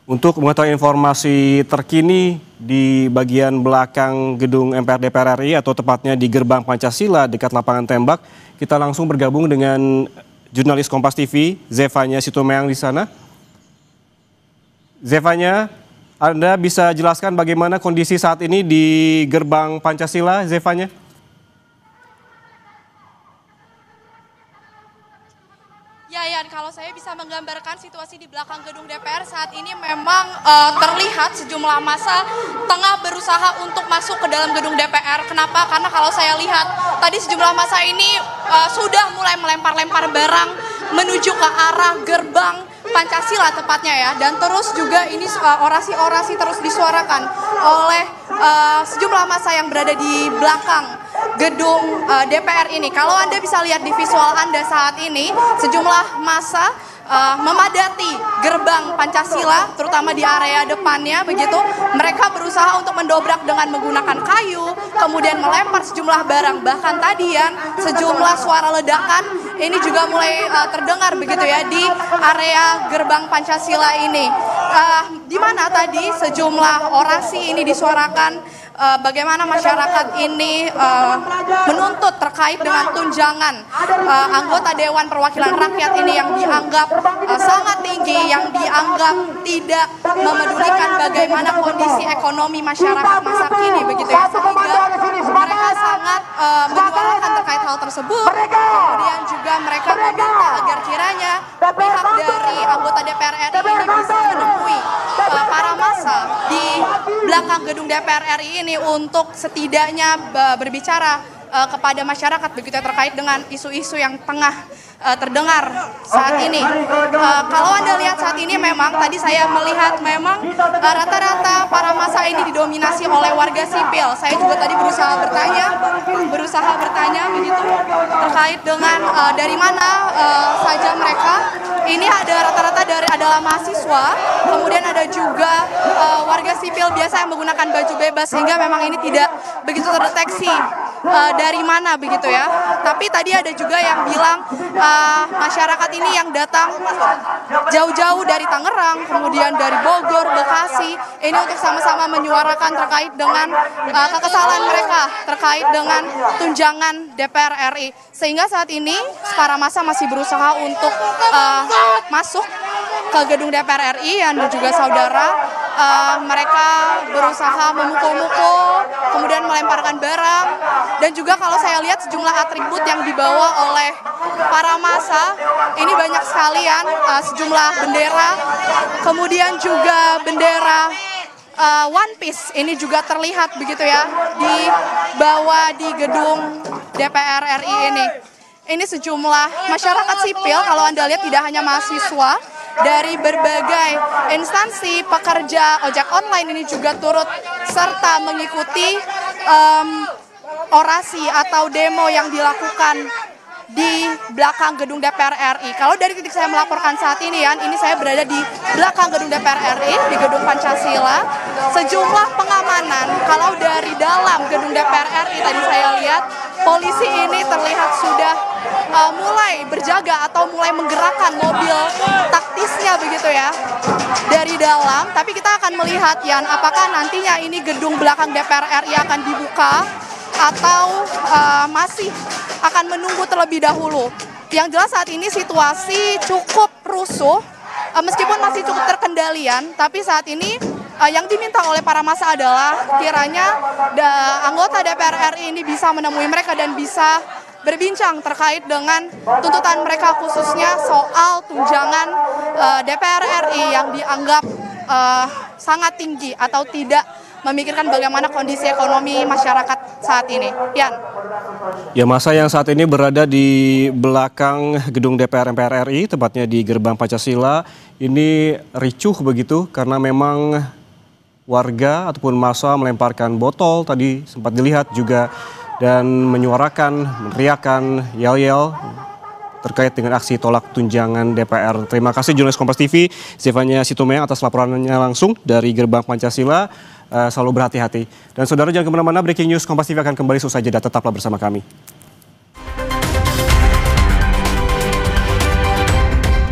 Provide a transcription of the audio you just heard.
Untuk mengetahui informasi terkini di bagian belakang gedung MPR DPR RI atau tepatnya di Gerbang Pancasila dekat lapangan tembak, kita langsung bergabung dengan jurnalis Kompas TV, Zevanya Situmorang di sana. Zevanya, Anda bisa jelaskan bagaimana kondisi saat ini di Gerbang Pancasila, Zevanya? Ya, Yan, kalau saya bisa menggambarkan situasi di belakang gedung DPR saat ini memang terlihat sejumlah massa tengah berusaha untuk masuk ke dalam gedung DPR. Kenapa? Karena kalau saya lihat tadi sejumlah massa ini sudah mulai melempar-lempar barang menuju ke arah gerbang Pancasila tepatnya ya. Dan terus juga ini orasi-orasi terus disuarakan oleh sejumlah massa yang berada di belakang gedung DPR ini. Kalau Anda bisa lihat di visual Anda saat ini, sejumlah massa memadati gerbang Pancasila, terutama di area depannya begitu. Mereka berusaha untuk mendobrak dengan menggunakan kayu, kemudian melempar sejumlah barang. Bahkan tadi ya, sejumlah suara ledakan ini juga mulai terdengar begitu ya di area gerbang Pancasila ini. Di mana tadi sejumlah orasi ini disuarakan, bagaimana masyarakat ini menuntut terkait dengan tunjangan anggota Dewan Perwakilan Rakyat ini yang dianggap sangat tinggi, yang dianggap tidak memedulikan bagaimana kondisi ekonomi masyarakat masa kini begitu ya, sehingga mereka sangat menyuarakan terkait hal tersebut. Kemudian juga mereka meminta agar kiranya pihak dari anggota DPR RI ini bisa menemui para massa di belakang gedung DPR RI ini untuk setidaknya berbicara kepada masyarakat begitu terkait dengan isu-isu yang tengah terdengar saat ini. Kalau Anda lihat saat ini memang tadi saya melihat memang rata-rata para massa ini didominasi oleh warga sipil. Saya juga tadi berusaha bertanya begitu terkait dengan dari mana saja mereka. Ini ada rata-rata adalah mahasiswa, kemudian ada juga warga sipil biasa yang menggunakan baju bebas, sehingga memang ini tidak begitu terdeteksi dari mana begitu ya. Tapi tadi ada juga yang bilang masyarakat ini yang datang jauh-jauh dari Tangerang, kemudian dari Bogor, Bekasi, ini untuk sama-sama menyuarakan terkait dengan kekesalan mereka terkait dengan tunjangan DPR RI. Sehingga saat ini para massa masih berusaha untuk masuk ke gedung DPR RI dan juga saudara, mereka berusaha memukul-mukul, kemudian melemparkan barang, dan juga kalau saya lihat sejumlah atribut yang dibawa oleh para massa ini banyak sekalian, sejumlah bendera, kemudian juga bendera One Piece ini juga terlihat begitu ya dibawa di gedung DPR RI ini. Ini sejumlah masyarakat sipil, kalau Anda lihat tidak hanya mahasiswa, dari berbagai instansi pekerja ojek online ini juga turut serta mengikuti orasi atau demo yang dilakukan di belakang gedung DPR RI. Kalau dari titik saya melaporkan saat ini ya, ini saya berada di belakang gedung DPR RI, di gedung Pancasila. Sejumlah pengamanan, kalau dari dalam gedung DPR RI tadi saya lihat, polisi ini terlihat sudah mulai berjaga atau mulai menggerakkan mobil taktisnya begitu ya dari dalam. Tapi kita akan melihat Yan, apakah nantinya ini gedung belakang DPR RI akan dibuka atau masih akan menunggu terlebih dahulu. Yang jelas saat ini situasi cukup rusuh, meskipun masih cukup terkendalian, tapi saat ini yang diminta oleh para massa adalah kiranya anggota DPR RI ini bisa menemui mereka dan bisa berbincang terkait dengan tuntutan mereka, khususnya soal tunjangan DPR RI yang dianggap sangat tinggi atau tidak memikirkan bagaimana kondisi ekonomi masyarakat saat ini. Yan. Ya, massa yang saat ini berada di belakang gedung DPR MPR RI, tepatnya di Gerbang Pancasila, ini ricuh begitu karena memang warga ataupun massa melemparkan botol tadi sempat dilihat juga dan menyuarakan, meneriakan yel-yel terkait dengan aksi tolak tunjangan DPR. Terima kasih jurnalis Kompas TV, Zevanya Situmorang atas laporannya langsung dari Gerbang Pancasila. Selalu berhati-hati. Dan saudara jangan kemana-mana, breaking news Kompas TV akan kembali usai jeda, tetaplah bersama kami.